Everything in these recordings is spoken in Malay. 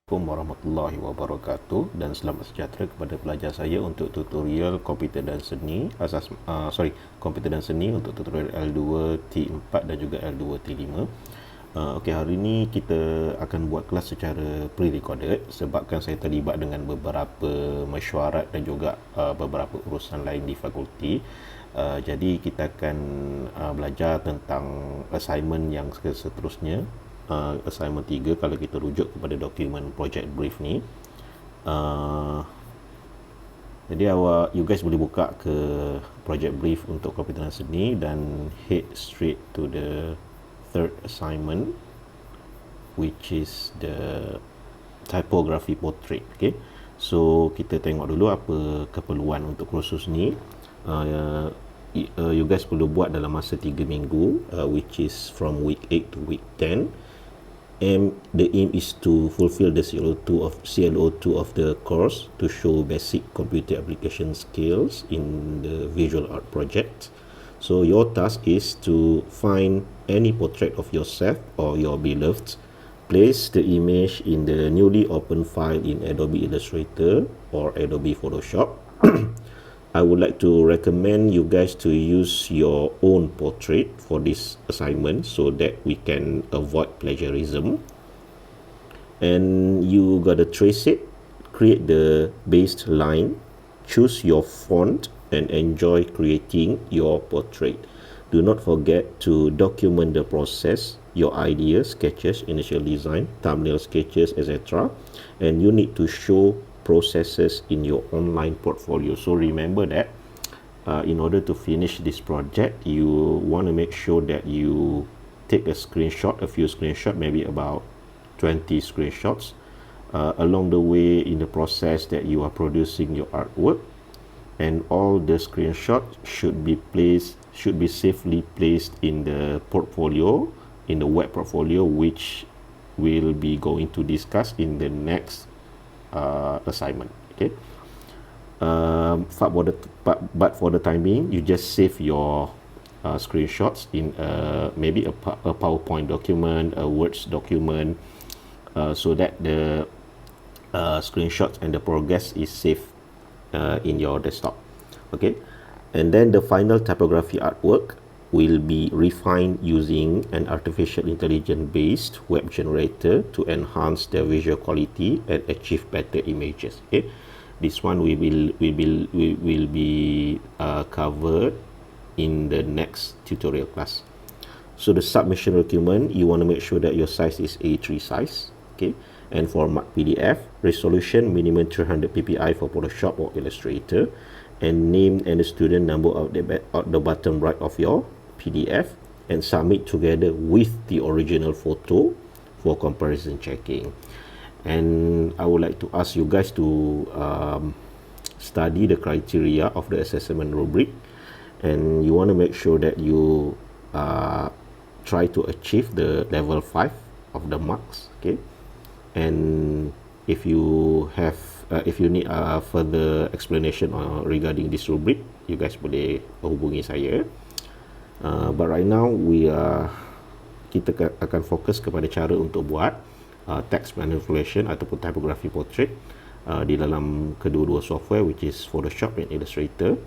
Assalamualaikum warahmatullahi wabarakatuh dan selamat sejahtera kepada pelajar saya untuk tutorial komputer dan seni komputer dan seni untuk tutorial L2 T4 dan juga L2 T5. Okey, hari ini kita akan buat kelas secara pre-recorded sebabkan saya terlibat dengan beberapa mesyuarat dan juga beberapa urusan lain di fakulti. Jadi kita akan belajar tentang assignment yang seterusnya. Assignment 3 kalau kita rujuk kepada dokumen project brief ni. Jadi you guys boleh buka ke project brief untuk komputer dan seni dan head straight to the third assignment, which is the typography portrait. Okay, so kita tengok dulu apa keperluan untuk kursus ni. You guys perlu buat dalam masa 3 minggu, which is from week 8 to week 10. The aim is to fulfill the CLO2 of the course to show basic computer application skills in the visual art project. So your task is to find any portrait of yourself or your beloved, place the image in the newly opened file in Adobe Illustrator or Adobe Photoshop. I would like to recommend you guys to use your own portrait for this assignment so that we can avoid plagiarism. And you gotta trace it, create the based line, choose your font, and enjoy creating your portrait. Do not forget to document the process, your ideas, sketches, initial design, thumbnail sketches, etc. And you need to show processes in your online portfolio. So remember that in order to finish this project, you want to make sure that you take a few screenshots, maybe about 20 screenshots along the way in the process that you are producing your artwork, and all the screenshots should be safely placed in the portfolio, in the web portfolio, which we'll be going to discuss in the next assignment. Okay, but for the time being, you just save your screenshots in maybe a PowerPoint document, a Words document, so that the screenshots and the progress is safe in your desktop. Okay, and then the final typography artwork will be refined using an artificial intelligence based web generator to enhance the visual quality and achieve better images. Okay, this one we will be covered in the next tutorial class. So the submission document, you want to make sure that your size is A3 size. Okay, and format PDF, resolution minimum 300 ppi for Photoshop or Illustrator, and name and the student number at the bottom right of your PDF, and submit together with the original photo for comparison checking. And I would like to ask you guys to study the criteria of the assessment rubric, and you want to make sure that you try to achieve the level 5 of the marks. Okay, and if you need further explanation regarding this rubric, you guys boleh hubungi saya. But right now kita akan fokus kepada cara untuk buat text manipulation ataupun typography portrait di dalam kedua-dua software, which is Photoshop dan Illustrator,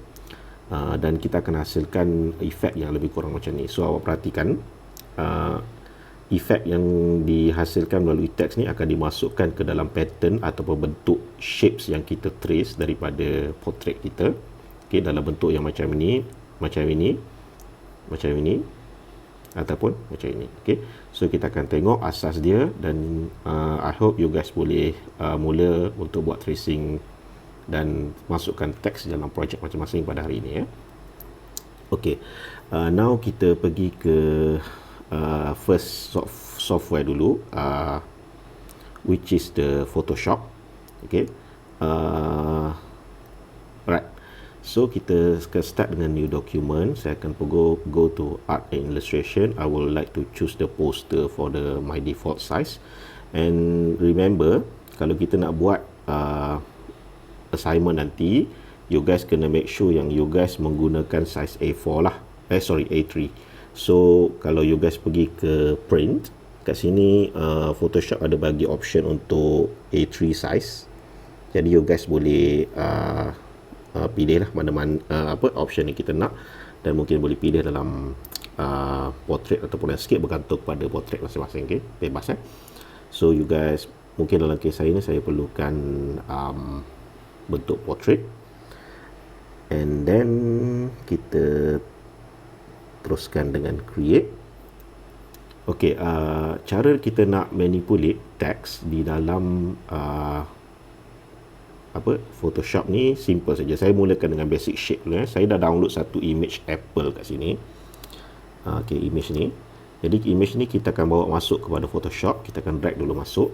dan kita akan hasilkan efek yang lebih kurang macam ni. So awak perhatikan, efek yang dihasilkan melalui teks ni akan dimasukkan ke dalam pattern ataupun bentuk shapes yang kita trace daripada portrait kita. Okay, dalam bentuk yang macam ini, macam ini ataupun macam ini. Okay, so kita akan tengok asas dia, dan I hope you guys boleh mula untuk buat tracing dan masukkan teks dalam projek masing-masing pada hari ini ya. Okay, now kita pergi ke first software dulu, which is the Photoshop. Okay, right. So kita akan start dengan new document. Saya akan go to art and illustration. I would like to choose the poster for my default size. And remember, kalau kita nak buat assignment nanti, you guys kena make sure yang you guys menggunakan size A4 lah. A3. So kalau you guys pergi ke print, kat sini Photoshop ada bagi option untuk A3 size. Jadi you guys boleh pilih lah mana-mana apa option yang kita nak, dan mungkin boleh pilih dalam portrait ataupun landscape, bergantung pada portrait masing-masing. Okay? Bebas So you guys, mungkin dalam kes saya ni saya perlukan bentuk portrait, and then kita teruskan dengan create. Okey, cara kita nak manipulate teks di dalam Photoshop ni simple saja. Saya mulakan dengan basic shape dulu. Saya dah download satu image Apple kat sini. Okey, image ni. Jadi image ni kita akan bawa masuk kepada Photoshop. Kita akan drag dulu masuk.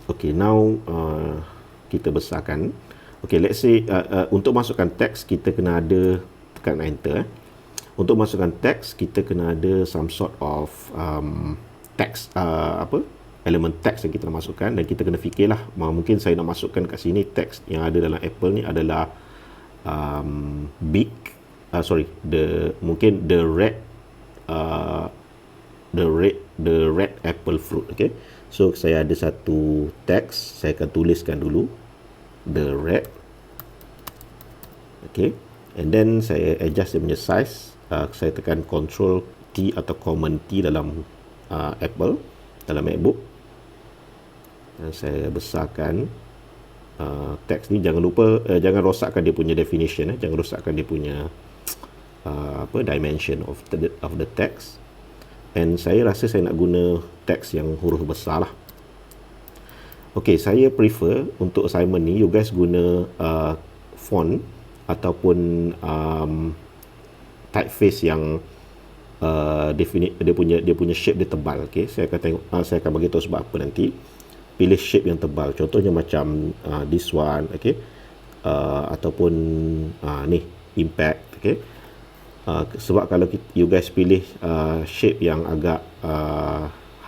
Okey, now kita besarkan. Okey, let's say untuk masukkan teks kita kena ada tekan enter. Untuk masukkan teks kita kena ada some sort of teks elemen teks yang kita nak masukkan, dan kita kena fikirlah mungkin saya nak masukkan kat sini teks yang ada dalam Apple ni adalah mungkin the red apple fruit. Okay, so saya ada satu teks, saya akan tuliskan dulu the red. Okay, and then saya adjust dia punya size. Saya tekan Ctrl T atau Command T dalam Apple, dalam MacBook, dan saya besarkan teks ni. Jangan lupa jangan rosakkan dia punya definition, jangan rosakkan dia punya dimension of the text. And saya rasa saya nak guna teks yang huruf besar lah. Okay, saya prefer untuk assignment ni you guys guna font ataupun typeface yang dia punya shape dia tebal. Okay, saya akan tengok, saya akan bagi tahu sebab apa nanti. Pilih shape yang tebal, contohnya macam this one. Okay, ataupun ni impact. Okay, sebab kalau you guys pilih shape yang agak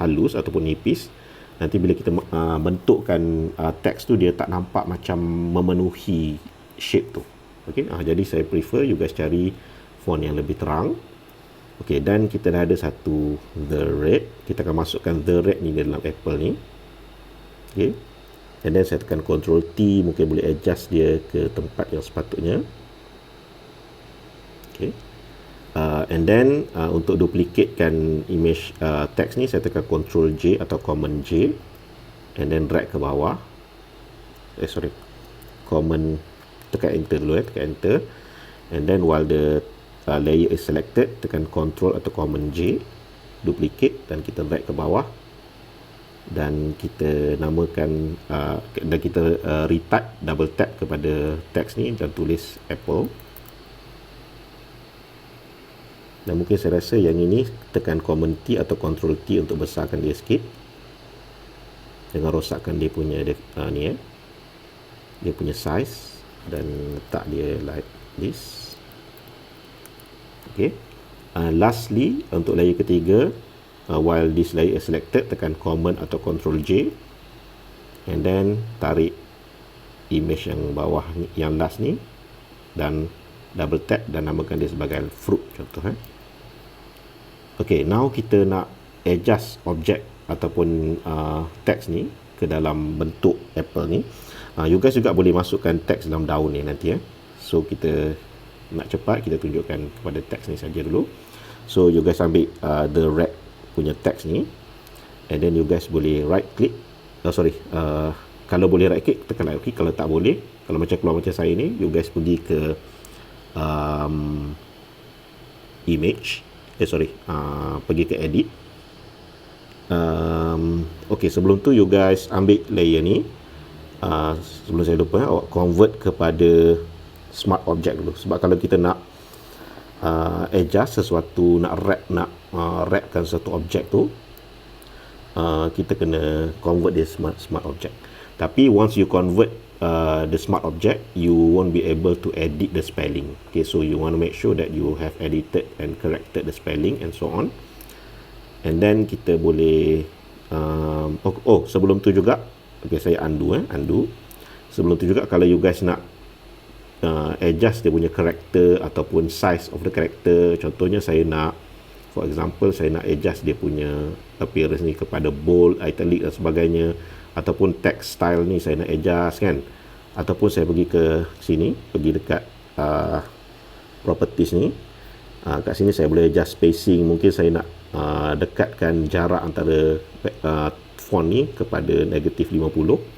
halus ataupun nipis, nanti bila kita bentukkan teks tu dia tak nampak macam memenuhi shape tu. Okay, jadi saya prefer you guys cari font yang lebih terang. Okey, dan kita dah ada satu the red. Kita akan masukkan the red ni dalam Apple ni. Okey, and then saya tekan Ctrl T, mungkin boleh adjust dia ke tempat yang sepatutnya. Okey, and then untuk duplikatekan image teks ni saya tekan Ctrl J atau Command J, and then drag ke bawah. Command, tekan enter dulu, tekan enter, and then while the layer is selected, tekan Ctrl atau Command J, duplicate, dan kita drag ke bawah, dan kita namakan dan kita retype, double tap kepada teks ni dan tulis Apple. Dan mungkin saya rasa yang ini tekan Command T atau Ctrl T untuk besarkan dia sikit. Jangan rosakkan dia punya dia punya size, dan letak dia like this. Okay. Lastly, untuk layer ketiga, while this layer is selected, tekan Command atau Ctrl J, and then tarik image yang bawah ni, yang last ni, dan double tap dan namakan dia sebagai fruit contoh. Okay, now kita nak adjust objek ataupun teks ni ke dalam bentuk Apple ni. You guys juga boleh masukkan teks dalam daun ni nanti. So kita nak cepat, kita tunjukkan kepada teks ni saja dulu. So you guys ambil the red punya teks ni, and then you guys boleh right click. Kalau boleh right click, tekan right click. Kalau tak boleh, kalau macam keluar macam saya ni, you guys pergi ke image, pergi ke edit. Okay, sebelum tu you guys ambil layer ni. Sebelum saya lupa, awak convert kepada smart object dulu. Sebab kalau kita nak adjust sesuatu, nak wrapkan satu objek tu, kita kena convert dia smart object. Tapi once you convert the smart object, you won't be able to edit the spelling. Okay, so you want to make sure that you have edited and corrected the spelling and so on. And then kita boleh sebelum tu juga, okay, saya undo. Sebelum tu juga, kalau you guys nak adjust dia punya character ataupun size of the character, contohnya saya nak For example, saya nak adjust dia punya appearance ni kepada bold, italic dan sebagainya, ataupun text style ni saya nak adjust kan, ataupun saya pergi ke sini, pergi dekat properties ni, kat sini saya boleh adjust spacing. Mungkin saya nak dekatkan jarak antara font ni kepada negatif 50.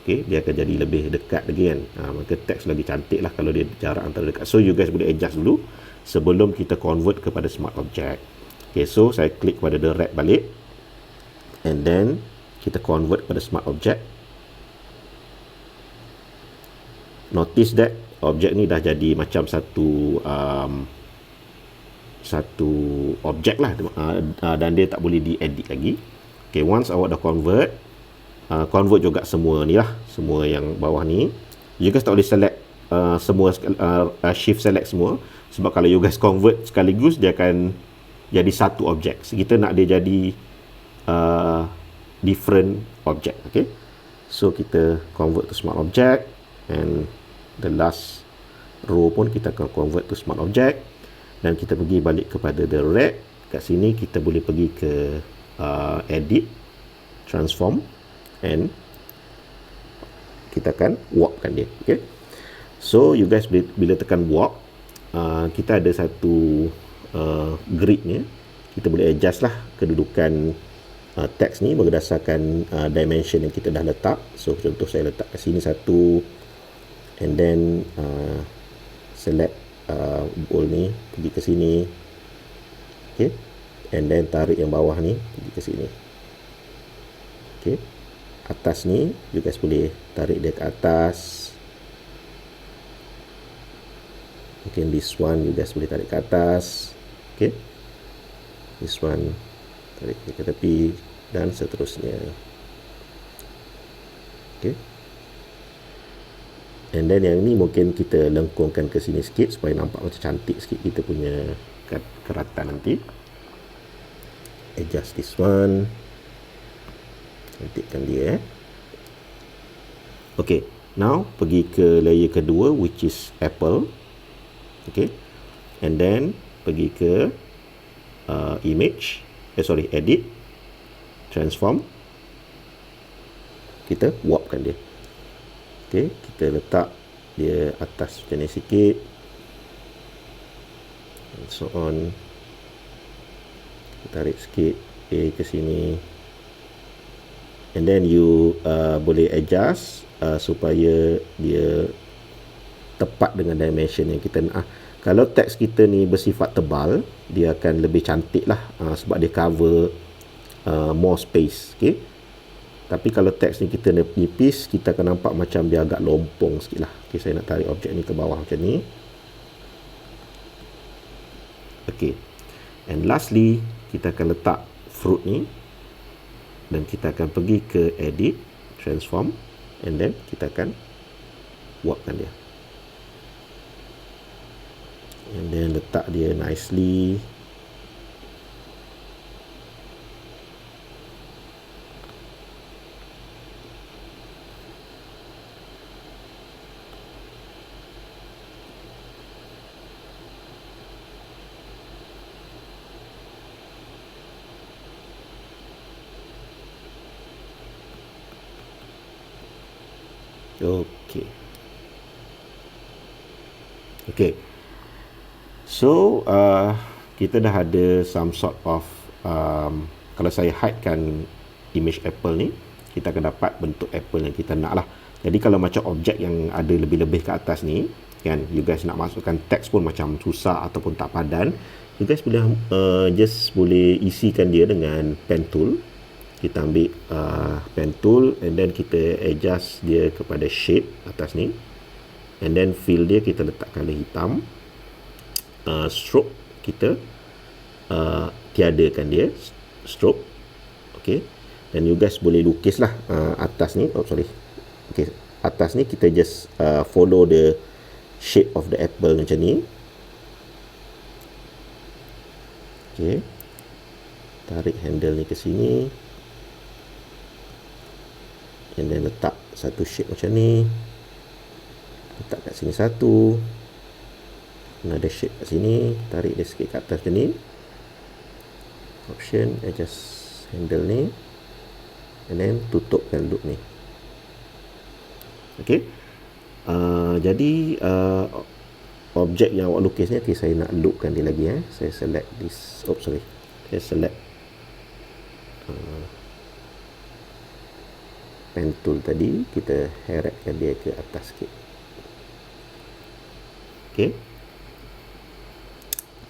Okay, dia akan jadi lebih dekat lagi kan. Maka teks lagi cantik lah kalau dia jarak antara dekat. So you guys boleh adjust dulu sebelum kita convert kepada smart object. Okay, so saya klik pada the red balik, and then kita convert pada smart object. Notice that objek ni dah jadi macam satu objek lah, dan dia tak boleh diedit lagi. Okay, once awak dah convert juga semua ni lah, semua yang bawah ni. You guys tak boleh select semua, shift select semua, sebab kalau you guys convert sekaligus dia akan jadi satu objek. Kita nak dia jadi different object. Okay, so kita convert to smart object, and the last row pun kita akan convert to smart object, dan kita pergi balik kepada the red. Kat sini kita boleh pergi ke edit, transform, and kita akan warpkan dia. Okay, so you guys bila tekan warp, kita ada satu grid ni, kita boleh adjust lah kedudukan teks ni berdasarkan dimension yang kita dah letak. So contoh saya letak kat sini satu, and then select bold ni, pergi ke sini. Okay, and then tarik yang bawah ni pergi ke sini. Okay, atas ni you guys boleh tarik dia ke atas. Mungkin this one you guys boleh tarik ke atas. Okay, this one tarik ke tepi, dan seterusnya. Okay, and then yang ni mungkin kita lengkungkan ke sini sikit supaya nampak macam cantik sikit kita punya keratan nanti. Adjust this one, cantikkan dia. Okay, now pergi ke layer kedua, which is Apple. Okay, and then pergi ke image, edit, transform, kita warpkan dia. Okay, kita letak dia atas macam ni sikit, and so on. Kita tarik sikit ke sini, and then you boleh adjust supaya dia tepat dengan dimension yang kita nak. Kalau teks kita ni bersifat tebal, dia akan lebih cantik lah, sebab dia cover more space. Okay, tapi kalau teks ni kita nipis, kita akan nampak macam dia agak lompong sikit lah. Okay, saya nak tarik objek ni ke bawah macam ni. Okay, and lastly kita akan letak fruit ni, dan kita akan pergi ke edit, transform, and then kita akan warpkan dia, and then letak dia nicely. Okay. Okay. So kita dah ada some sort of kalau saya hidekan image Apple ni, kita akan dapat bentuk Apple yang kita nak lah. Jadi kalau macam objek yang ada lebih-lebih ke atas ni kan, you guys nak masukkan teks pun macam susah ataupun tak padan, you guys boleh just boleh isikan dia dengan pen tool. Kita ambil pen tool, and then kita adjust dia kepada shape atas ni, and then fill dia kita letak color hitam. Stroke kita tiadakan dia, stroke. Okay, dan you guys boleh lukis lah atas ni. Okay, atas ni kita just follow the shape of the apple macam ni. Okay, tarik handle ni ke sini, and then letak satu shape macam ni, letak kat sini satu, ada shape kat sini, tarik dia sikit kat atas macam ni. Option, adjust handle ni, and then tutupkan loop ni. Okay. Jadi objek yang awak lukis ni, okay, saya nak loopkan dia lagi. Saya select this, saya select pen tool tadi, kita heratkan dia ke atas sikit.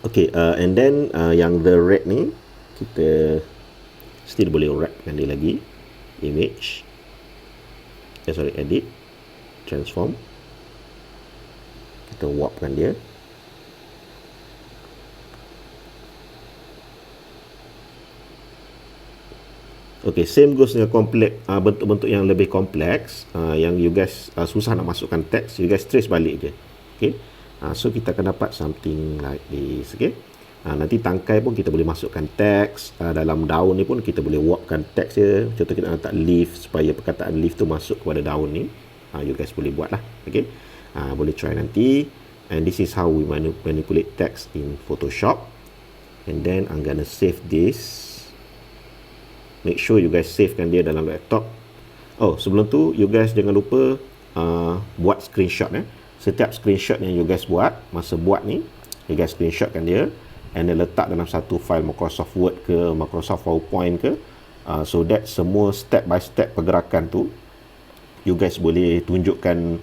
Okay, and then yang the red ni, kita still boleh wrapkan dia lagi. Image, edit, transform, kita warpkan dia. Okay, same goes dengan bentuk-bentuk yang lebih kompleks, yang you guys susah nak masukkan teks, you guys trace balik je. Okay, so kita akan dapat something like this. Okay, nanti tangkai pun kita boleh masukkan teks, dalam daun ni pun kita boleh warpkan teks je. Contoh kita nak letak leaf, supaya perkataan leaf tu masuk kepada daun ni, you guys boleh buat lah. Okay, boleh try nanti. And this is how we manipulate text in Photoshop. And then I'm gonna save this. Make sure you guys savekan dia dalam laptop. Oh, sebelum tu you guys jangan lupa buat screenshot. Setiap screenshot yang you guys buat, masa buat ni, you guys screenshotkan dia and then letak dalam satu file Microsoft Word ke, Microsoft PowerPoint ke, so that semua step by step pergerakan tu you guys boleh tunjukkan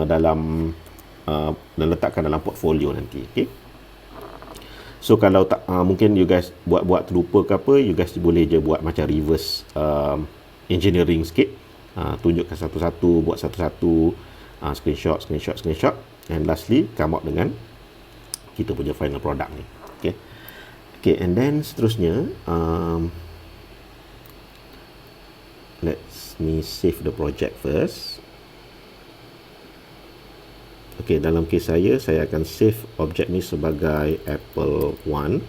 dalam dan letakkan dalam portfolio nanti. Okay, so kalau tak mungkin you guys buat terlupa ke apa, you guys boleh je buat macam reverse engineering sikit, tunjukkan satu-satu, buat satu-satu, screenshot, and lastly come out dengan kita punya final product ni. Okay, and then seterusnya let's me save the project first. Okay, dalam case saya akan save objek ni sebagai Apple One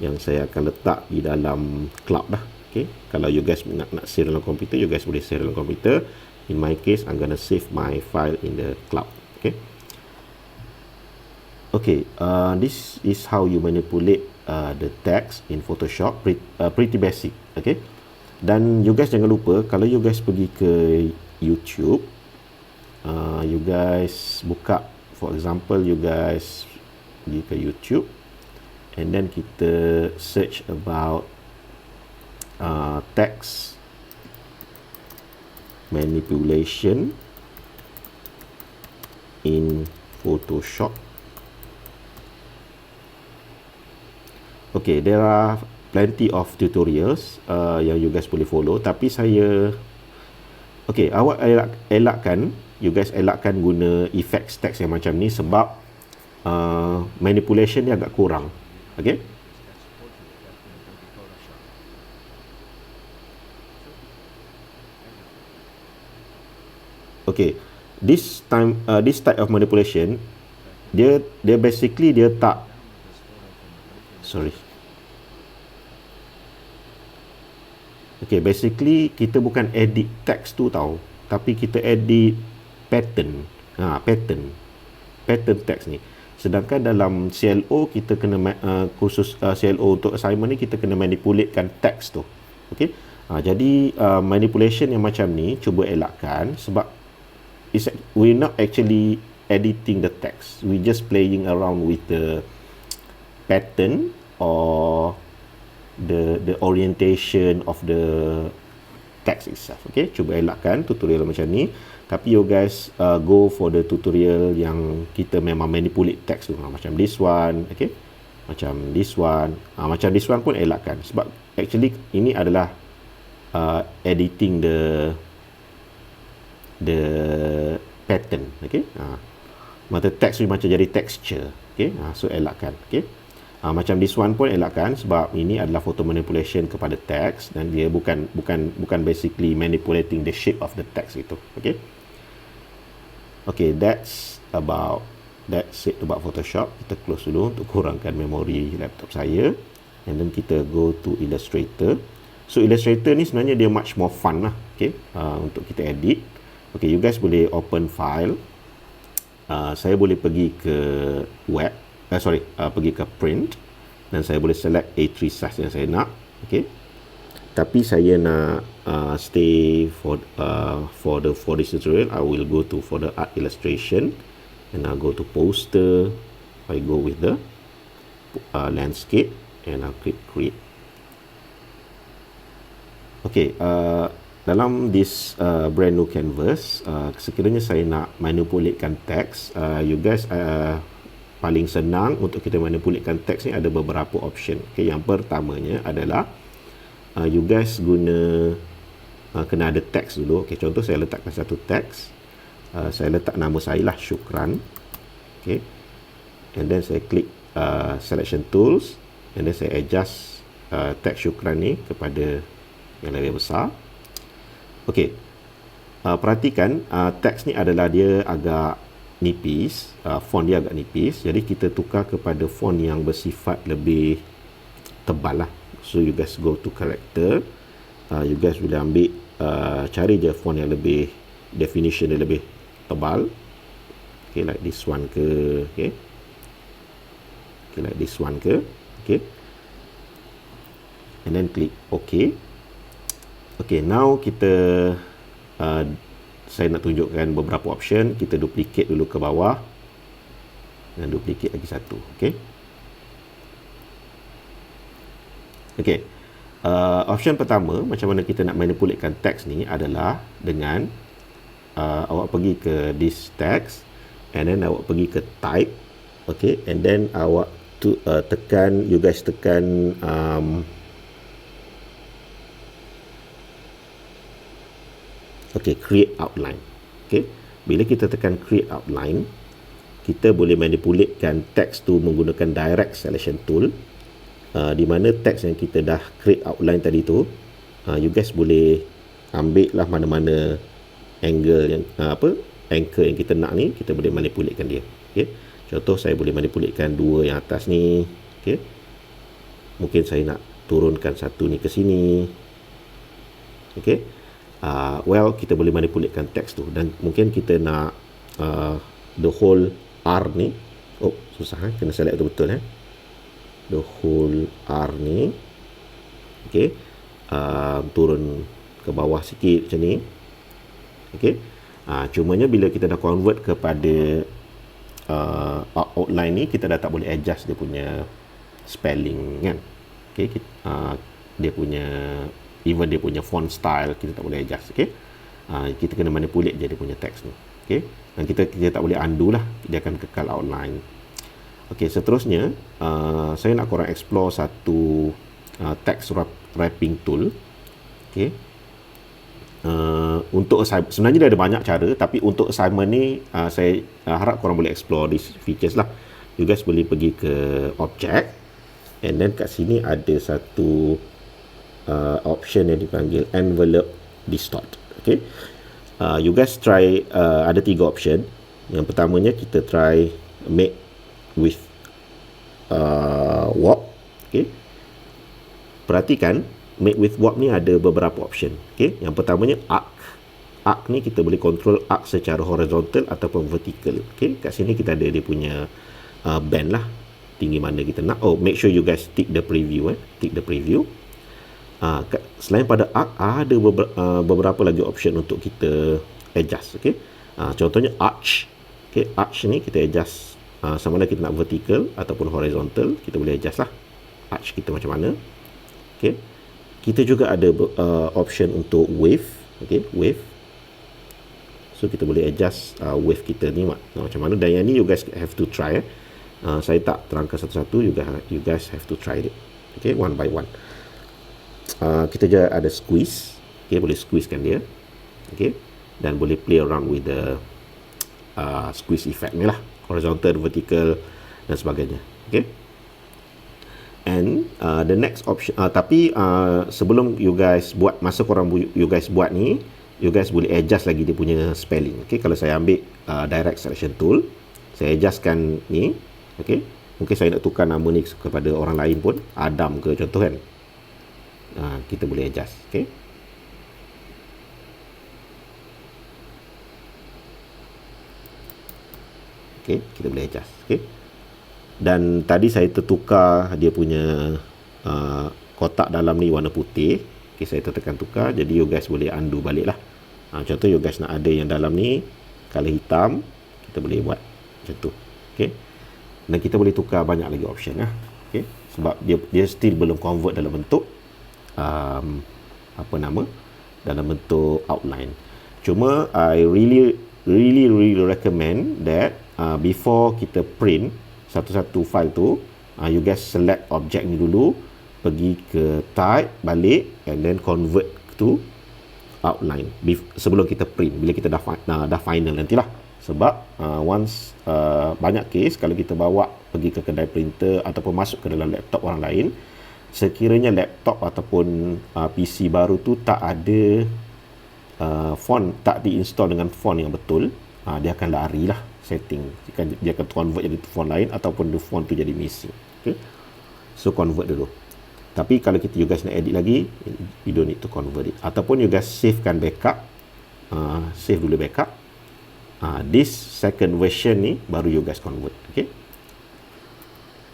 yang saya akan letak di dalam cloud lah. Okay, kalau you guys nak save dalam komputer, you guys boleh save dalam komputer. In my case, I'm gonna save my file in the cloud. Okay, this is how you manipulate the text in Photoshop. Pretty basic. Okay, dan you guys jangan lupa, kalau you guys pergi ke YouTube, you guys buka, for example, you guys pergi ke YouTube and then kita search about text manipulation in Photoshop. Okay, there are plenty of tutorials yang you guys boleh follow, tapi saya awak elakkan, you guys elakkan guna effects text yang macam ni sebab manipulation dia agak kurang. This type of manipulation, dia basically dia tak, basically kita bukan edit teks tu tau, tapi kita edit pattern teks ni. Sedangkan dalam CLO kita kena khusus CLO untuk assignment ni, kita kena manipulatekan teks tu. Jadi manipulation yang macam ni cuba elakkan, sebab we're not actually editing the text, we just playing around with the pattern or the orientation of the text itself. Cuba elakkan tutorial macam ni, tapi you guys go for the tutorial yang kita memang manipulate text tu, macam this one, macam this one pun elakkan, sebab actually ini adalah editing the pattern. Mata text ni macam jadi texture. So elakkan. Macam this one pun elakkan, sebab ini adalah photo manipulation kepada teks dan dia bukan basically manipulating the shape of the text itu. That's it about Photoshop. Kita close dulu untuk kurangkan memori laptop saya, and then kita go to Illustrator. So Illustrator ni sebenarnya dia much more fun lah, untuk kita edit. You guys boleh open file. Saya boleh pergi ke web, pergi ke print, dan saya boleh select A3 size yang saya nak. Okay, tapi saya nak stay for this tutorial. I will go to for the art illustration, and I'll go to poster. I go with the landscape, and I'll click create. Okay, dalam this brand new canvas, sekiranya saya nak manipulatekan teks, you guys paling senang untuk kita manipulatekan teks ni ada beberapa option. Okay, yang pertamanya adalah you guys guna kena ada teks dulu. Okay, contoh saya letakkan satu teks, saya letak nama saya lah, Syukran. Okay, and then saya klik selection tools, and then saya adjust teks Syukran ni kepada yang lebih besar. Okey, perhatikan teks ni adalah dia agak nipis, font dia agak nipis, jadi kita tukar kepada font yang bersifat lebih tebal lah. So you guys go to character, you guys boleh ambil cari je font yang lebih, definition dia lebih tebal. Okay, like this one ke, okay, like this one ke, okay, and then click OK. Okay, now kita saya nak tunjukkan beberapa option. Kita duplicate dulu ke bawah dan duplicate lagi satu. Okay, okay, option pertama macam mana kita nak manipulatekan teks ni adalah dengan awak pergi ke this text, and then awak pergi ke type. Okay, and then awak tekan, you guys tekan okay, create outline. Okay, bila kita tekan create outline, kita boleh manipulatekan teks tu menggunakan direct selection tool, di mana teks yang kita dah create outline tadi tu, you guys boleh ambil lah mana-mana angle yang anchor yang kita nak ni, kita boleh manipulatekan dia. Okay, contoh saya boleh manipulatekan dua yang atas ni. Okay, mungkin saya nak turunkan satu ni ke sini. Okay, well, kita boleh manipulatekan teks tu, dan mungkin kita nak the whole R ni, oh susah kena select betul-betul the whole R ni. Okay, turun ke bawah sikit macam ni. Okay, cumanya bila kita dah convert kepada outline ni, kita dah tak boleh adjust dia punya spelling kan. Okay, dia punya even dia punya font style kita tak boleh adjust. Okay, kita kena manipulate je dia punya teks ni. Okay, dan kita tak boleh undo lah, dia akan kekal outline. Okay, seterusnya saya nak korang explore satu text wrapping tool. Okay, untuk sebenarnya dia ada banyak cara, tapi untuk assignment ni saya harap korang boleh explore these features lah. You guys boleh pergi ke object, and then kat sini ada satu option yang dipanggil envelope distort. Okay, you guys try, ada 3 option. Yang pertamanya kita try make with warp. Okay, perhatikan make with warp ni ada beberapa option. Okay, yang pertamanya arc ni kita boleh control arc secara horizontal ataupun vertical. Okay, kat sini kita ada dia punya band lah, tinggi mana kita nak. Oh, make sure you guys tick the preview, tick the preview. Selain pada arc, ada beberapa lagi option untuk kita adjust. Okay, contohnya arch. Okay, arch ni kita adjust sama ada kita nak vertical ataupun horizontal, kita boleh adjust lah arch kita macam mana. Okay, kita juga ada option untuk wave. Okay, wave, so kita boleh adjust wave kita ni macam mana, dan yang ni you guys have to try. Saya tak terangkan satu-satu, you guys have to try it. Okay, one by one. Kita juga ada squeeze. Okay, boleh squeezekan dia. Okay, dan boleh play around with the squeeze effect ni lah, horizontal, vertical dan sebagainya. Okay, and the next option, tapi sebelum you guys buat, masa korang you guys buat ni, you guys boleh adjust lagi dia punya spelling. Okay, kalau saya ambil direct selection tool, saya adjustkan ni. Okay, mungkin saya nak tukar nama ni kepada orang lain pun, Adam ke contoh kan, kita boleh adjust. Okay, okay, kita boleh adjust. Okay, Dan tadi saya tertukar dia punya kotak dalam ni warna putih. Okay, saya tekan tukar, jadi you guys boleh undo balik lah. Contoh you guys nak ada yang dalam ni color hitam, kita boleh buat macam tu. Okay, dan kita boleh tukar banyak lagi option lah. Okay, sebab dia still belum convert dalam bentuk dalam bentuk outline. Cuma I really recommend that before kita print satu-satu file tu, you guys select objek ni dulu, pergi ke type balik, and then convert to outline sebelum kita print, bila kita dah final nantilah. Sebab once banyak case kalau kita bawa pergi ke kedai printer ataupun masuk ke dalam laptop orang lain, sekiranya laptop ataupun PC baru tu tak ada font, tak diinstall dengan font yang betul, dia akan lari lah setting, dia akan convert jadi font lain ataupun the font tu jadi missing. Okay, so convert dulu. Tapi kalau you guys nak edit lagi, you don't need to convert it. Ataupun you guys savekan backup, save dulu backup. This second version ni baru you guys convert.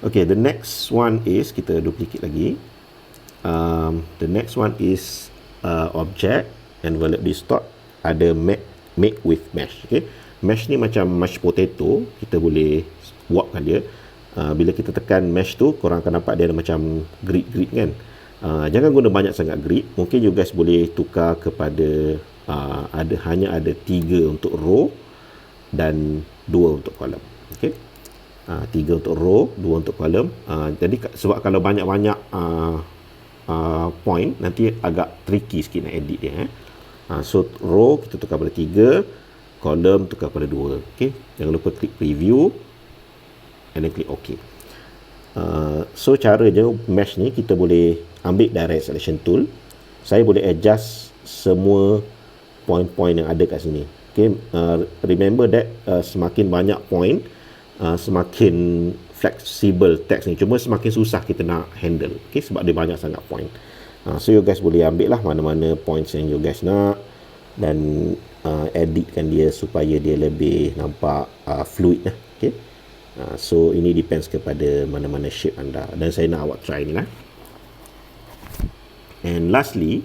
Okay, the next one is, kita duplicate lagi. The next one is object, envelope distort, ada make with mesh. Okay, mesh ni macam mashed potato, kita boleh warpkan dia. Bila kita tekan mesh tu, korang akan nampak dia ada macam grid kan. Jangan guna banyak sangat grid. Mungkin you guys boleh tukar kepada hanya ada 3 untuk row dan 2 untuk column. Okay, 3 untuk row, 2 untuk column. Jadi sebab kalau banyak-banyak point, nanti agak tricky sikit nak edit dia. So row kita tukar pada 3, column tukar pada 2. Okay, jangan lupa klik preview and then klik OK. So cara je mesh ni, kita boleh ambil direct selection tool. Saya boleh adjust semua point-point yang ada kat sini. Okay, remember that semakin banyak point, semakin flexible text ni. Cuma semakin susah kita nak handle. Okay, sebab dia banyak sangat point. So you guys boleh ambil lah mana-mana points yang you guys nak, dan editkan dia supaya dia lebih nampak fluid lah. Okay, so ini depends kepada mana-mana shape anda, dan saya nak awak try ni lah. And lastly,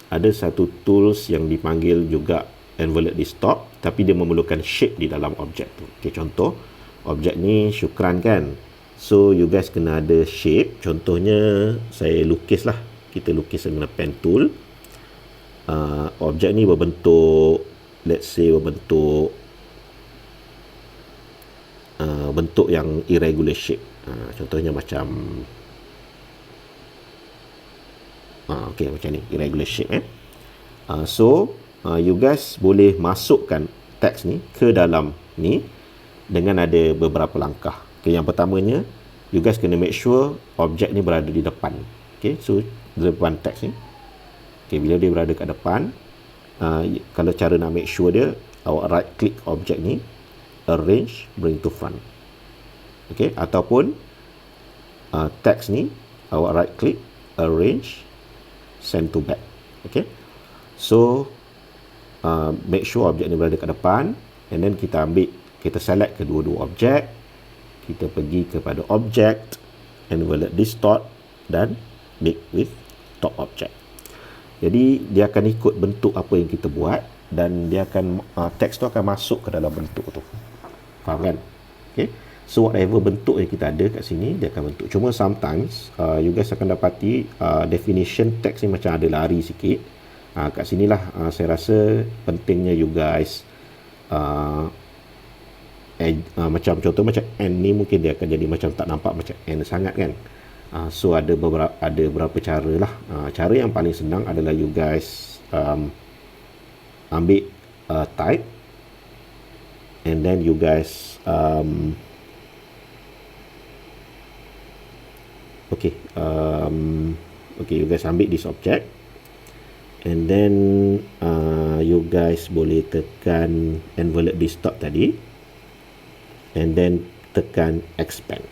ada satu tools yang dipanggil juga envelope distort, tapi dia memerlukan shape di dalam objek tu. Okay, contoh objek ni syukran kan, so you guys kena ada shape. Contohnya saya lukis lah, kita lukis dengan pen tool. Objek ni berbentuk, let's say berbentuk bentuk yang irregular shape. Contohnya macam okay, macam ni, irregular shape. So you guys boleh masukkan teks ni ke dalam ni dengan ada beberapa langkah. Okay, yang pertamanya, you guys kena make sure objek ni berada di depan. Okay, so depan teks ni. Okay, bila dia berada kat depan, kalau cara nak make sure dia, awak right click objek ni, arrange, bring to front. Okay, ataupun teks ni, awak right click, arrange, send to back. Okay, so make sure objek ni berada kat depan, and then kita select kedua-dua objek, kita pergi kepada object, envelope distort, dan make with top object. Jadi dia akan ikut bentuk apa yang kita buat, dan dia akan teks tu akan masuk ke dalam bentuk tu. Faham kan? Okay, so whatever bentuk yang kita ada kat sini, dia akan bentuk. Cuma sometimes you guys akan dapati definition teks ni macam ada lari sikit. Kat sinilah saya rasa pentingnya you guys macam contoh macam N ni, mungkin dia akan jadi macam tak nampak macam N sangat kan. So ada beberapa cara lah. Cara yang paling senang adalah you guys ambil type, and then you guys okay, you guys ambil this object, and then you guys boleh tekan envelope distort tadi, and then tekan expand.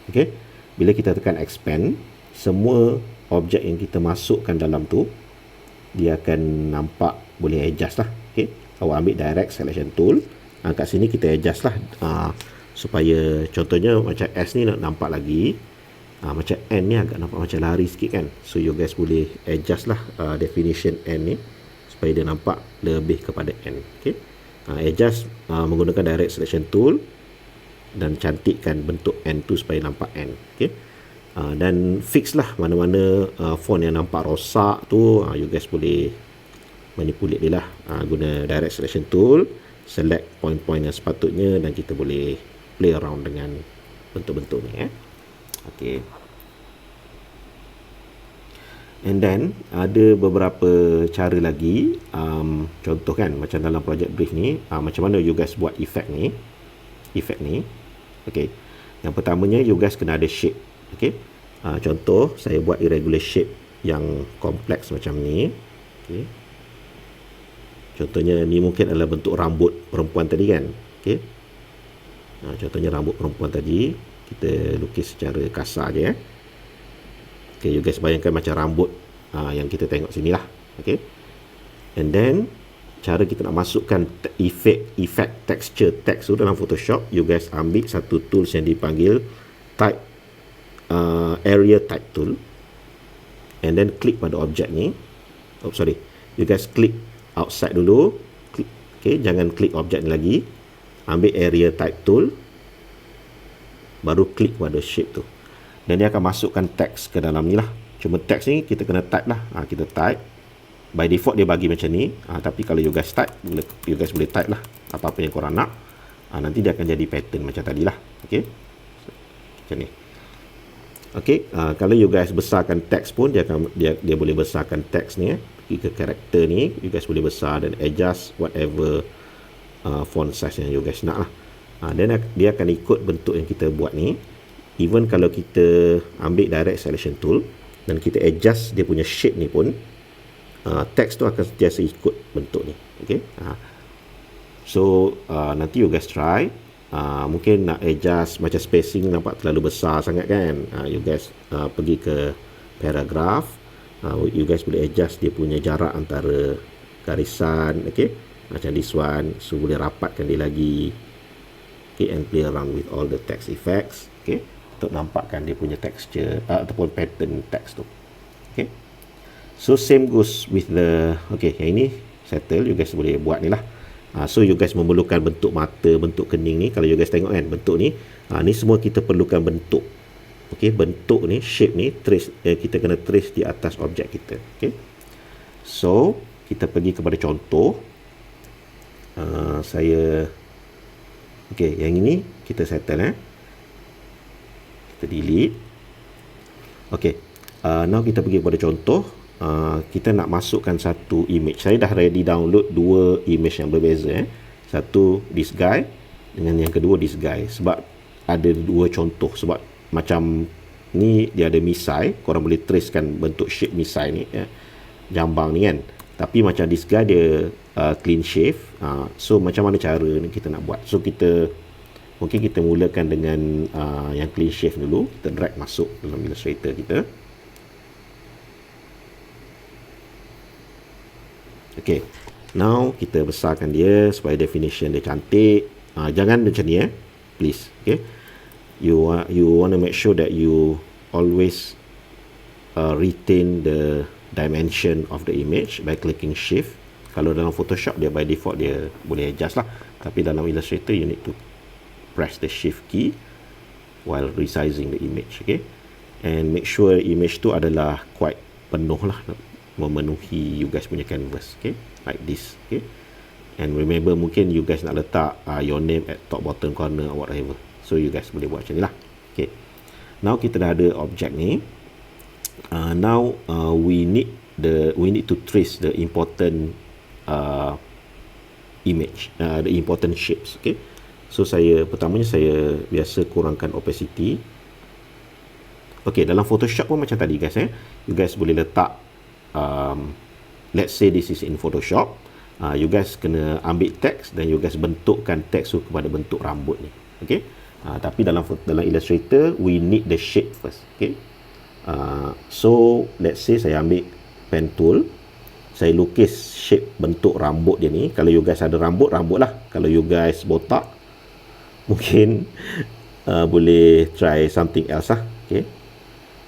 Okay, bila kita tekan expand, semua objek yang kita masukkan dalam tu, dia akan nampak, boleh adjust lah. Okay, awak ambil direct selection tool, kat sini kita adjust lah supaya contohnya macam S ni nak nampak lagi, macam N ni agak nampak macam lari sikit kan. So you guys boleh adjust lah definition N ni supaya dia nampak lebih kepada N. Okay, adjust menggunakan direct selection tool dan cantikkan bentuk N tu supaya nampak N. Okay, dan fix lah mana-mana font yang nampak rosak tu, you guys boleh manipulate dia lah guna direct selection tool, select point-point yang sepatutnya, dan kita boleh play around dengan bentuk-bentuk ni. Okay. And then ada beberapa cara lagi, contoh kan macam dalam project brief ni, macam mana you guys buat efek ni. Okay, yang pertamanya you guys kena ada shape. Okay, contoh saya buat irregular shape yang kompleks macam ni. Okay, contohnya ni mungkin adalah bentuk rambut perempuan tadi kan. Okay, contohnya rambut perempuan tadi kita lukis secara kasar je. Okay, you guys bayangkan macam rambut yang kita tengok sini lah. Okay, and then cara kita nak masukkan efek texture text tu dalam Photoshop, you guys ambil satu tools yang dipanggil type area type tool, and then klik pada objek ni. You guys klik outside dulu. Okay, jangan klik objek ni lagi. Ambil area type tool, baru klik pada shape tu, dan dia akan masukkan teks ke dalam ni lah. Cuma teks ni kita kena type lah. Kita type. By default dia bagi macam ni, tapi kalau you guys type, you guys boleh type lah apa-apa yang korang nak. Nanti dia akan jadi pattern macam tadi lah. Okay, macam ni. Okay, kalau you guys besarkan teks pun dia boleh besarkan teks ni. Pergi ke karakter ni, you guys boleh besar dan adjust whatever font size yang you guys nak lah. Dan dia akan ikut bentuk yang kita buat ni. Even kalau kita ambil direct selection tool dan kita adjust dia punya shape ni pun, teks tu akan sentiasa ikut bentuk ni. Okay, so nanti you guys try. Mungkin nak adjust macam spacing nampak terlalu besar sangat kan, you guys pergi ke paragraph, you guys boleh adjust dia punya jarak antara garisan. Okay, macam this one, so boleh rapatkan dia lagi. Okay, and play around with all the text effects. Okay, untuk nampakkan dia punya texture ataupun pattern text tu. Okay, so same goes with the, okay, yang ini settle, you guys boleh buat ni lah. So you guys memerlukan bentuk mata, bentuk kening ni. Kalau you guys tengok kan bentuk ni, ni semua kita perlukan bentuk. Okay, bentuk ni, shape ni, trace, kita kena trace di atas objek kita. Okay, so kita pergi kepada contoh. Okay, yang ini kita settle. Kita delete. Okay, now kita pergi kepada contoh. Kita nak masukkan satu image. Saya dah ready download dua image yang berbeza. Satu this guy dengan yang kedua this guy. Sebab ada dua contoh. Sebab macam ni dia ada misai, korang boleh tracekan bentuk shape misai ni, jambang ni kan. Tapi macam this guy dia clean shave. So macam mana cara ni kita nak buat? So mungkin kita mulakan dengan yang clean shave dulu. Kita drag masuk dalam Illustrator kita. Okay, now kita besarkan dia supaya definition dia cantik. Jangan macam ni please. Okay, you want to make sure that you always retain the dimension of the image by clicking shift. Kalau dalam Photoshop dia by default dia boleh adjust lah, tapi dalam Illustrator you need to press the shift key while resizing the image. Okay, and make sure image tu adalah quite penuh lah, memenuhi you guys punya canvas. Okay, like this. Okay, and remember mungkin you guys nak letak your name at top bottom corner or whatever, so you guys boleh buat macam ni lah. Okay, now kita dah ada objek ni. Now we need to trace the important image, the important shapes. Okay, so pertamanya saya biasa kurangkan opacity. Okay, dalam Photoshop pun macam tadi guys. You guys boleh letak let's say this is in Photoshop. You guys kena ambil teks dan you guys bentukkan teks tu kepada bentuk rambut ni. Okay, tapi dalam Illustrator we need the shape first. Okay, so let's say saya ambil pen tool, saya lukis shape bentuk rambut dia ni. Kalau you guys ada rambut lah. Kalau you guys botak, Mungkin boleh try something else lah. Okay.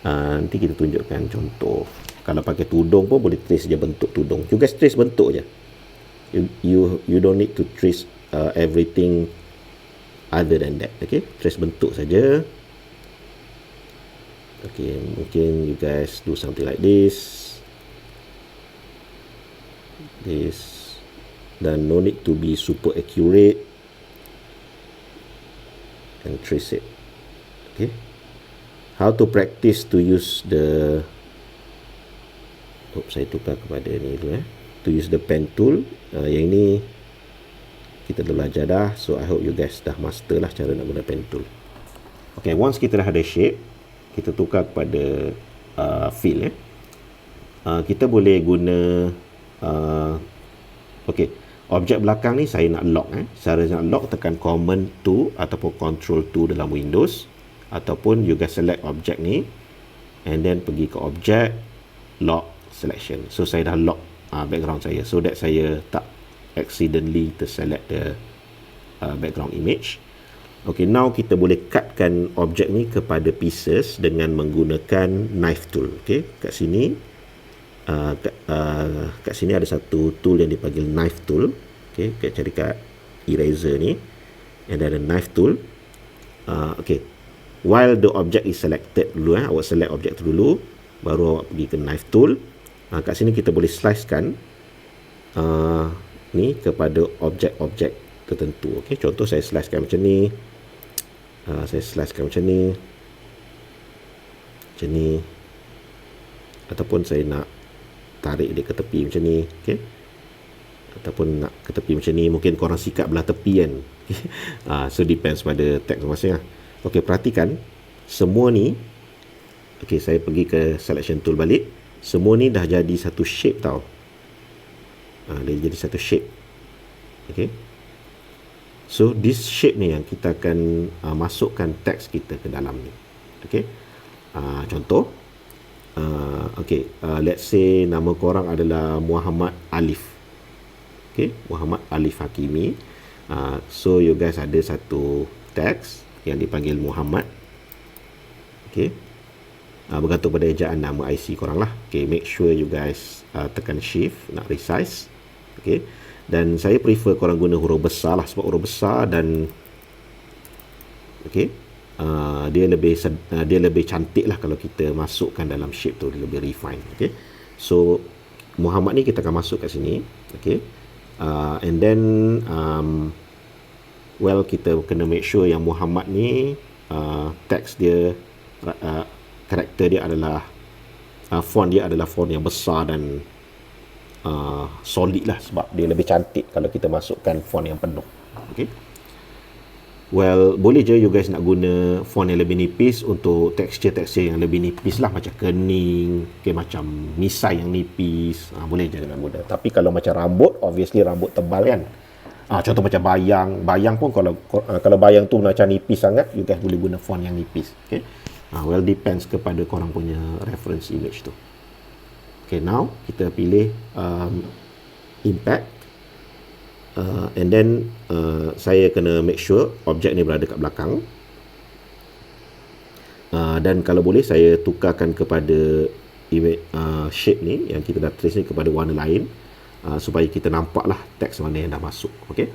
Nanti kita tunjukkan contoh. Kalau pakai tudung pun boleh trace je bentuk tudung. You guys trace bentuk je. You don't need to trace everything other than that. Okay, trace bentuk saja. Okay, mungkin you guys do something like this. Dan no need to be super accurate and trace it. Okay, how to practice to use the saya tukar kepada ni dulu to use the pen tool. Yang ini kita dah belajar dah, so I hope you guys dah master lah cara nak guna pen tool. Okay, once kita dah ada shape, kita tukar kepada fill. Kita boleh guna okay, objek belakang ni saya nak lock. Cara nak lock, tekan command 2 ataupun control 2 dalam Windows, ataupun you guys select objek ni and then pergi ke objek, lock selection. So saya dah lock background saya, so that saya tak accidentally terselect the background image. Okay, now kita boleh cutkan objek ni kepada pieces dengan menggunakan knife tool. Okay, kat sini kat sini ada satu tool yang dipanggil knife tool. Okay, kita cari kat eraser ni, and ada knife tool. Okay, while the object is selected dulu, awak select objek tu dulu, baru awak pergi ke knife tool. Kat sini kita boleh slicekan ni kepada objek-objek tertentu. Okay, contoh saya slicekan macam ni, saya slicekan macam ni, ataupun saya nak tarik dia ke tepi macam ni. Okay, ataupun nak ke tepi macam ni, mungkin korang sikat belah tepi kan. So depends pada teks masing-masing lah. Okay, perhatikan semua ni. Okay, saya pergi ke selection tool balik. Semua ni dah jadi satu shape tau. Dia jadi satu shape. Okay, so this shape ni yang kita akan masukkan teks kita ke dalam ni. Okay, contoh, okay, let's say nama korang adalah Muhammad Alif. Okay, Muhammad Alif Hakimi. So you guys ada satu teks yang dipanggil Muhammad. Okay, bergantung pada ejaan nama IC korang lah. Okay, make sure you guys tekan shift nak resize. Okay, dan saya prefer korang guna huruf besar lah, sebab huruf besar dan okay, dia lebih cantik lah kalau kita masukkan dalam shape tu, dia lebih refine. Okay, so Muhammad ni kita akan masuk kat sini. Okay, and then well, kita kena make sure yang Muhammad ni teks dia, karakter dia adalah font dia adalah font yang besar dan solid lah, sebab dia lebih cantik kalau kita masukkan font yang penuh. Okay, well, boleh je you guys nak guna font yang lebih nipis untuk tekstur-tekstur yang lebih nipis lah, macam kening, okay, macam misai yang nipis, boleh je dengan mudah. Tapi kalau macam rambut, obviously rambut tebal kan, contoh macam bayang pun, kalau bayang tu macam nipis sangat, you guys boleh guna font yang nipis. Okay, well, depends kepada korang punya reference image tu. Okay, now kita pilih impact, and then saya kena make sure objek ni berada kat belakang, dan kalau boleh saya tukarkan kepada image, shape ni yang kita dah trace ni kepada warna lain, supaya kita nampak lah teks mana yang dah masuk. Okay,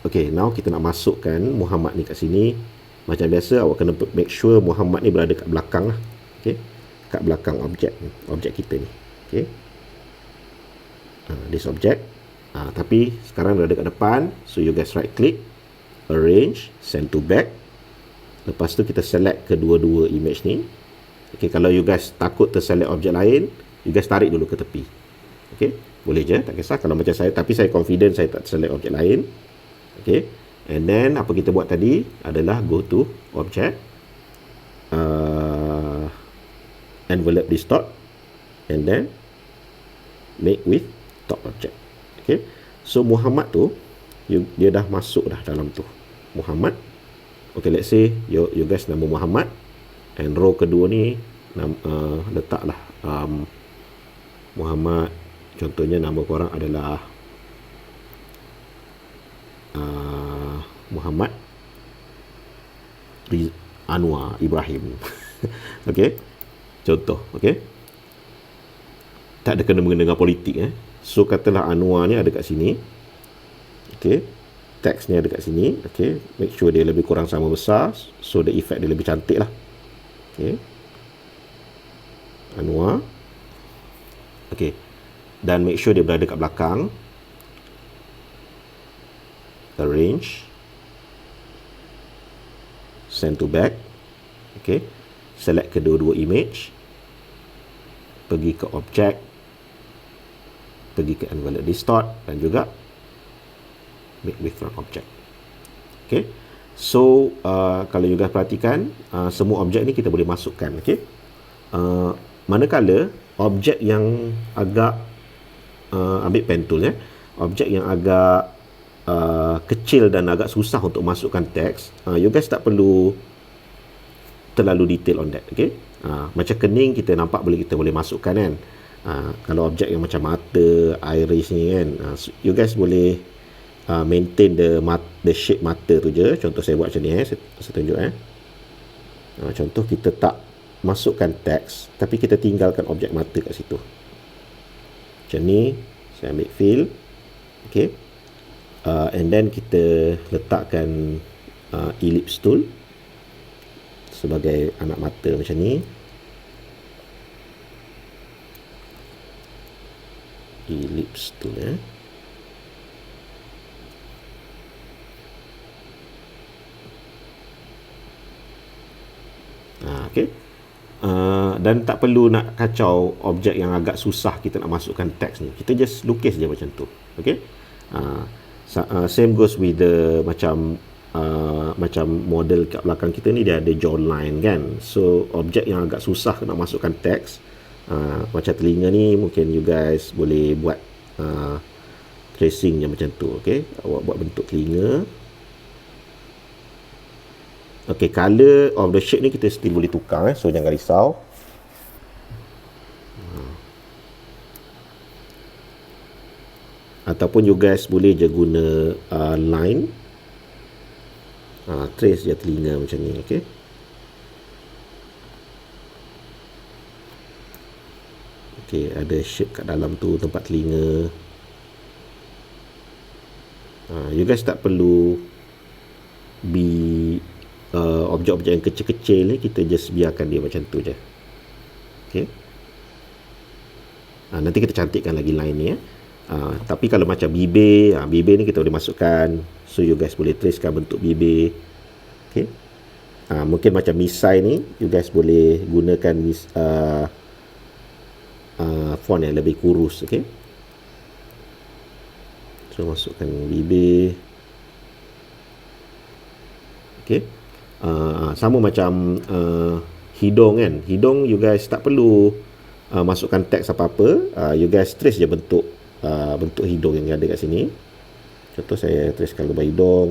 okay, now kita nak masukkan Muhammad ni kat sini. Macam biasa, awak kena make sure Muhammad ni berada kat belakang lah. Okay, kat belakang objek kita ni. Okay, this object, tapi sekarang berada kat depan. So you guys right click, arrange, send to back. Lepas tu kita select kedua-dua image ni. Okay, kalau you guys takut terselect objek lain, you guys tarik dulu ke tepi. Okay, boleh je, tak kisah kalau macam saya, tapi saya confident saya tak select objek lain. Okay, and then apa kita buat tadi adalah go to object, envelope distort, and then make with top object. Okay, so Muhammad tu dia dah masuk dah dalam tu, Muhammad. Okay, let's say you guys nama Muhammad, and row kedua ni letaklah Muhammad. Contohnya nama korang adalah Muhammad Anwar Ibrahim. Okey, contoh. Okey, tak ada kena-mengena dengan politik. So katalah Anwar ni ada kat sini. Okey, teks ni ada kat sini. Okey, make sure dia lebih kurang sama besar, so the effect dia lebih cantik lah. Okey, Anwar. Okey, dan make sure dia berada kat belakang. Arrange, send to back. Okey, select kedua-dua image, pergi ke object, pergi ke envelope distort, dan juga make with from object. Okey, so kalau you guys perhatikan, semua objek ni kita boleh masukkan. Okey, manakala objek yang agak ambil pen tool, objek yang agak kecil dan agak susah untuk masukkan teks, you guys tak perlu terlalu detail on that. Okay, macam kening kita nampak kita boleh masukkan kan. Kalau objek yang macam mata, iris ni kan, you guys boleh maintain the shape mata tu je. Contoh saya buat macam ni, saya tunjuk. Contoh kita tak masukkan teks, tapi kita tinggalkan objek mata kat situ. Macam ni, saya ambil fill. Okay, and then kita letakkan ellipse tool sebagai anak mata macam ni. Ellipse tool okay. Dan tak perlu nak kacau objek yang agak susah kita nak masukkan teks ni. Kita just lukis je macam tu. Okay, same goes with the macam model kat belakang kita ni, dia ada jawline kan. So objek yang agak susah nak masukkan teks, macam telinga ni, mungkin you guys boleh buat tracing je macam tu. Okay, awak buat bentuk telinga. Okay, color of the shape ni kita still boleh tukar, so jangan risau. Ataupun you guys boleh je guna line, trace je telinga macam ni. Okay, okay, ada shape kat dalam tu tempat telinga. You guys tak perlu objek-objek yang kecil-kecil ni, kita just biarkan dia macam tu je. Okay, nanti kita cantikkan lagi line ni. Tapi kalau macam bibir, bibir ni kita boleh masukkan, so you guys boleh tracekan bentuk bibir. Okay, mungkin macam misai ni, you guys boleh gunakan font yang lebih kurus. Okay, so masukkan bibir. Okay, sama macam hidung kan. Hidung you guys tak perlu masukkan teks apa-apa, you guys trace je bentuk hidung yang ada kat sini. Contoh saya tracekan lubang hidung,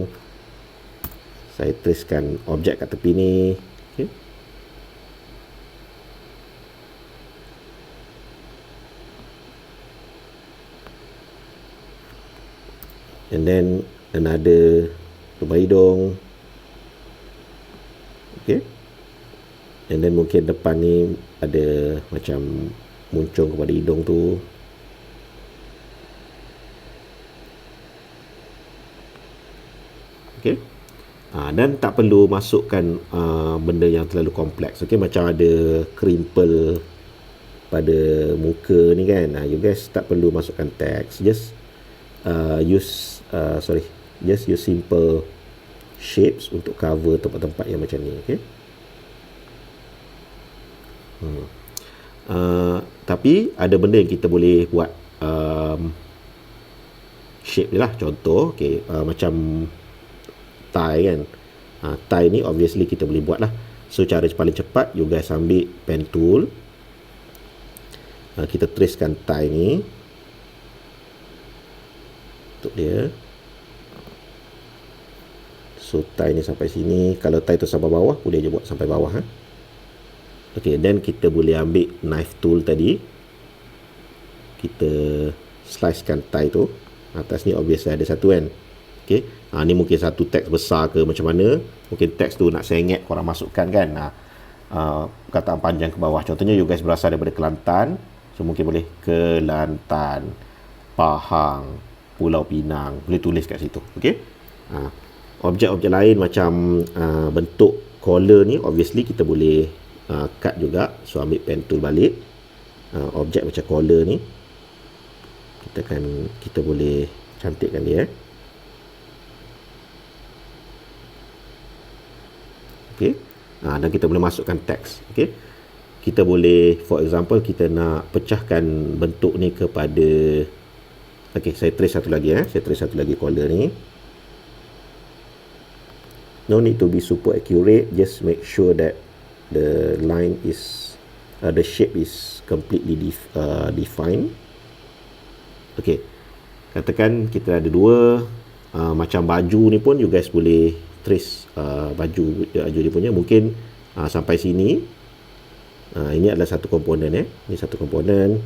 saya tracekan objek kat tepi ni. Okay, and then another lubang hidung. Okay, and then mungkin depan ni ada macam muncung kepada hidung tu. Okay, dan tak perlu masukkan benda yang terlalu kompleks. Okay, macam ada crinkle pada muka ni kan, you guys tak perlu masukkan teks, just use simple shapes untuk cover tempat-tempat yang macam ni. Okay, tapi ada benda yang kita boleh buat shape ni lah. Contoh, okay, macam tie kan. Tie ni obviously kita boleh buat lah. So cara paling cepat, you guys ambil pen tool, kita tracekan tie ni untuk dia. So tie ni sampai sini. Kalau tie tu sampai bawah, boleh je buat sampai bawah. Okay, then kita boleh ambil knife tool tadi, kita slicekan tie tu. Atas ni obviously ada satu kan. Okay, Ni mungkin satu teks besar ke macam mana, mungkin teks tu nak sengit korang masukkan kan. Kataan panjang ke bawah, contohnya you guys berasal daripada Kelantan, so mungkin boleh Kelantan, Pahang, Pulau Pinang, boleh tulis kat situ. Okey. Objek-objek lain macam bentuk collar ni, obviously kita boleh cut juga. So ambil pen tool balik, objek macam collar ni kita boleh cantikkan dia. Okey. Dan kita boleh masukkan teks. Okey. Kita boleh, for example, kita nak pecahkan bentuk ni kepada, okey, saya trace satu lagi saya trace satu lagi collar ni. No need to be super accurate, just make sure that the line is the shape is completely defined. Okey. Katakan kita ada dua macam baju ni pun you guys boleh trace baju dia punya, mungkin sampai sini. Ini adalah satu komponen ini satu komponen.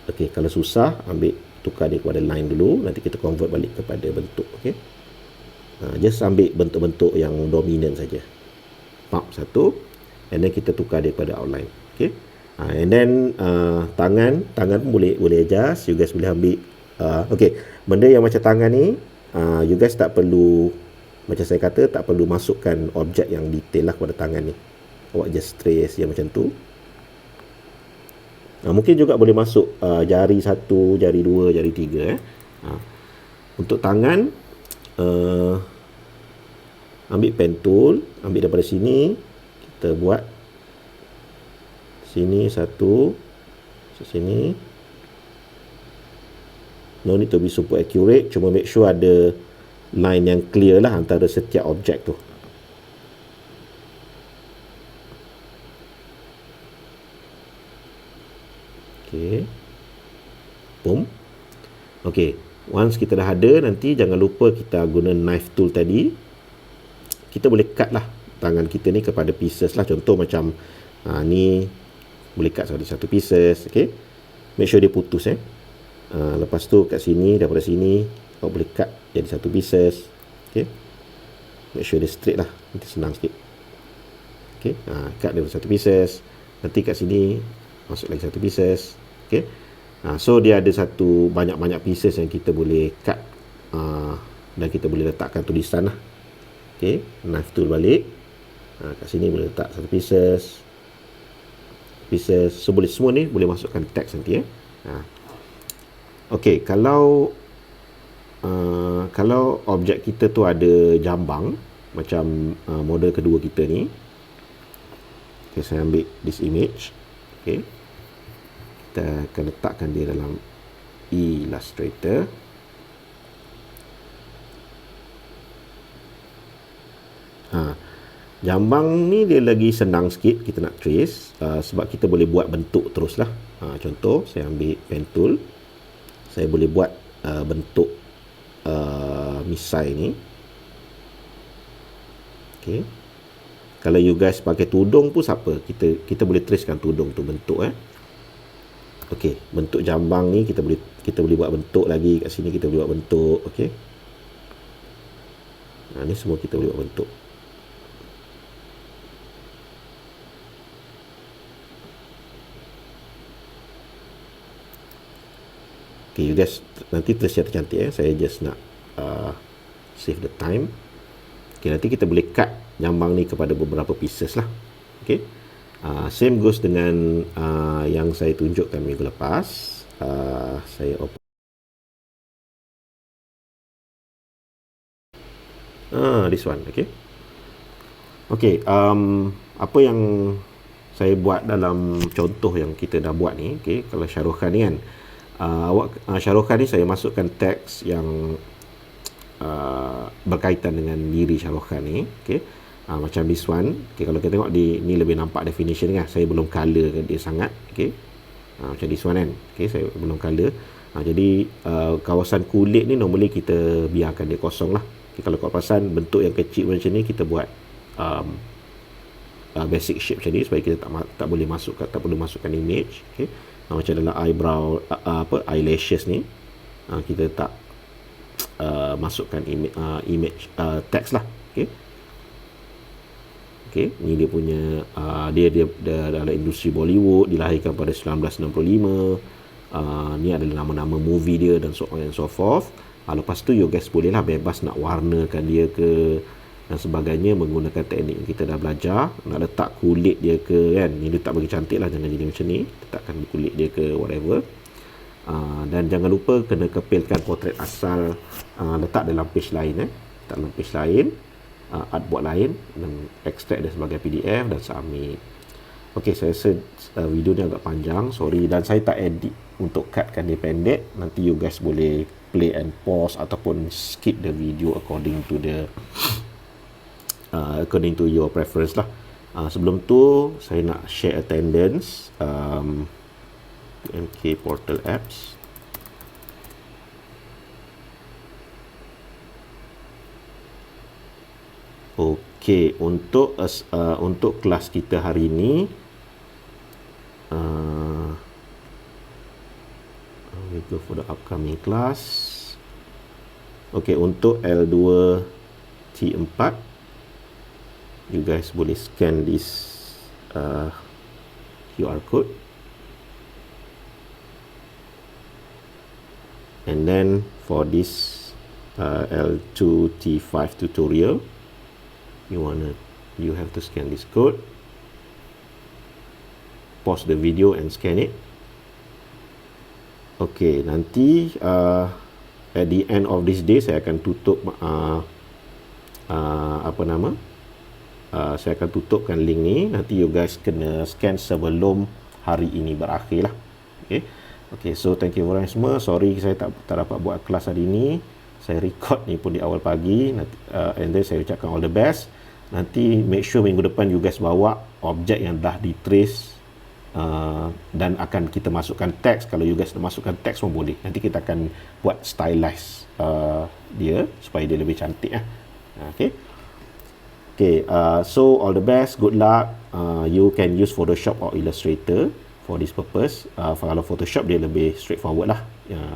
Okey, kalau susah ambil tukar dia kepada line dulu, nanti kita convert balik kepada bentuk. Okey. Just ambil bentuk-bentuk yang dominan saja. Map satu, and then kita tukar dia kepada outline. Okey. And then tangan pun boleh adjust. You guys boleh ambil okey, benda yang macam tangan ni you guys tak perlu, macam saya kata, tak perlu masukkan objek yang detail lah kepada tangan ni. Awak just trace yang macam tu. Mungkin juga boleh masuk jari 1, jari 2, jari 3. Untuk tangan, ambil pen tool, ambil daripada sini, kita buat sini 1, sini. No need to be super accurate, cuma make sure ada line yang clear lah antara setiap objek tu. Okey. Boom. Okey. Once kita dah ada, nanti jangan lupa kita guna knife tool tadi. Kita boleh cut lah tangan kita ni kepada pieces lah. Contoh macam ni boleh cut satu pieces. Okey. Make sure dia putus lepas tu kat sini, daripada sini kau boleh cut jadi satu pieces. Okey. Make sure dia straight lah. Nanti senang sikit. Okey. Cut dia satu pieces. Nanti kat sini masuk lagi satu pieces. Okey. So dia ada banyak pieces yang kita boleh cut dan kita boleh letakkan tulisan lah. Okey. Knife tool balik. Kat sini boleh letak satu pieces. So boleh, semua ni boleh masukkan teks nanti Okey, kalau objek kita tu ada jambang macam model kedua kita ni. Okey, saya ambil this image. Okey. Kita akan letakkan dia dalam Illustrator. Jambang ni dia lagi senang sikit kita nak trace sebab kita boleh buat bentuk terus lah. Contoh, saya ambil pen tool. Saya boleh buat bentuk misai ni. Okay. Kalau you guys pakai tudung pun siapa, kita boleh tracekan tudung tu bentuk Okey, bentuk jambang ni kita boleh buat bentuk lagi. Kat sini kita boleh buat bentuk. Okey. Ni semua kita boleh buat bentuk. Okay, you guys nanti trace yang tercantik Saya just nak save the time. Okay, nanti kita boleh cut jambang ni kepada beberapa pieces lah. Okay. Same goes dengan yang saya tunjukkan minggu lepas. Saya open. This one. Okay. Okay. Apa yang saya buat dalam contoh yang kita dah buat ni. Okay. Kalau Shah Rukh Khan ni kan. Shah Rukh Khan ni saya masukkan teks yang berkaitan dengan diri Shah Rukh Khan ni. Okay. Macam this one. Okay, kalau kita tengok ni lebih nampak definition kan. Saya belum color dia sangat. Okay. Macam this one kan. Okay, saya belum color. Jadi kawasan kulit ni normally kita biarkan dia kosong lah. Okay, kalau kau perasan bentuk yang kecil macam ni kita buat basic shape macam ni supaya kita tak boleh masukkan, tak perlu masukkan image. Okay. Macam dalam eyebrow, eyelashes ni, kita tak masukkan image text lah. Okay. Okay, ni dia punya dia dalam industri Bollywood, dilahirkan pada 1965. Ni adalah nama-nama movie dia dan so on and so forth. Lepas tu you guys bolehlah bebas nak warnakan dia ke dan sebagainya menggunakan teknik yang kita dah belajar. Nak letak kulit dia ke kan, ni letak bagi cantik lah, jangan jadi macam ni, letakkan kulit dia ke whatever. Dan jangan lupa kena kepilkan potret asal, letak dalam page lain, letak dalam page lain, artboard lain, dan extract dia sebagai PDF dan submit. Ok, saya rasa video ni agak panjang, sorry, dan saya tak edit untuk cutkan dia pendek. Nanti you guys boleh play and pause ataupun skip the video according to your preference lah. Sebelum tu saya nak share attendance MK Portal Apps. Okey, untuk kelas kita hari ini, we go for the upcoming class. Okey, untuk L2 T4, you guys boleh scan this QR code, and then for this L2 T5 tutorial, you have to scan this code, pause the video and scan it. Okay, nanti at the end of this day saya akan tutup saya akan tutupkan link ni. Nanti you guys kena scan sebelum hari ini berakhir lah. Okay, so thank you very much semua. Sorry saya tak dapat buat kelas hari ini. Saya record ni pun di awal pagi. And then saya ucapkan all the best. Nanti make sure minggu depan you guys bawa objek yang dah di trace, dan akan kita masukkan teks. Kalau you guys nak masukkan teks pun boleh. Nanti kita akan buat stylize dia supaya dia lebih cantik. Okay, so all the best, good luck. You can use Photoshop or Illustrator for this purpose. Kalau Photoshop dia lebih straightforward lah,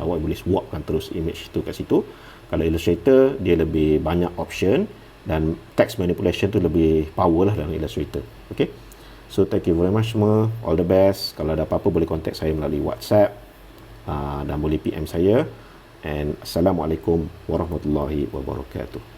awak boleh swapkan terus image tu kat situ. Kalau Illustrator dia lebih banyak option dan text manipulation tu lebih power lah dalam Illustrator. Okay, so thank you very much semua, all the best. Kalau ada apa-apa boleh contact saya melalui WhatsApp, dan boleh PM saya. And Assalamualaikum warahmatullahi wabarakatuh.